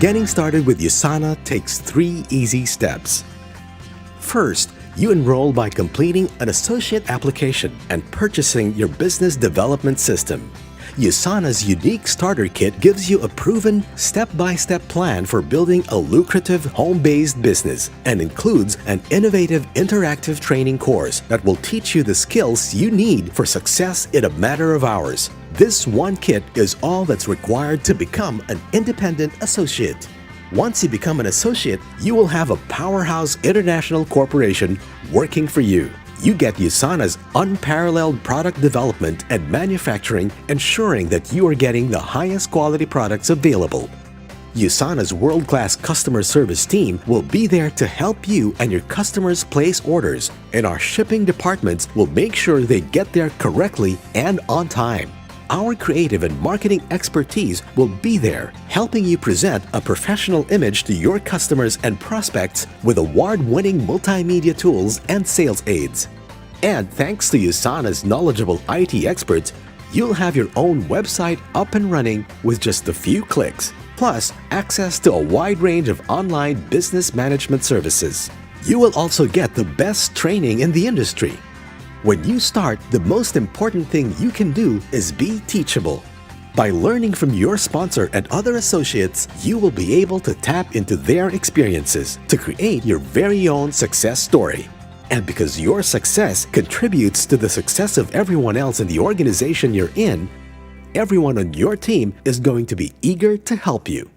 Getting started with USANA takes 3 easy steps. First, you enroll by completing an associate application and purchasing your business development system. USANA's unique starter kit gives you a proven step-by-step plan for building a lucrative home-based business and includes an innovative interactive training course that will teach you the skills you need for success in a matter of hours. This one kit is all that's required to become an independent associate. Once you become an associate, you will have a powerhouse international corporation working for you. You get USANA's unparalleled product development and manufacturing, ensuring that you are getting the highest quality products available. USANA's world-class customer service team will be there to help you and your customers place orders, and our shipping departments will make sure they get there correctly and on time. Our creative and marketing expertise will be there, helping you present a professional image to your customers and prospects with award-winning multimedia tools and sales aids. And thanks to USANA's knowledgeable IT experts, you'll have your own website up and running with just a few clicks, plus access to a wide range of online business management services. You will also get the best training in the industry. When you start, the most important thing you can do is be teachable. By learning from your sponsor and other associates, you will be able to tap into their experiences to create your very own success story. And because your success contributes to the success of everyone else in the organization you're in, everyone on your team is going to be eager to help you.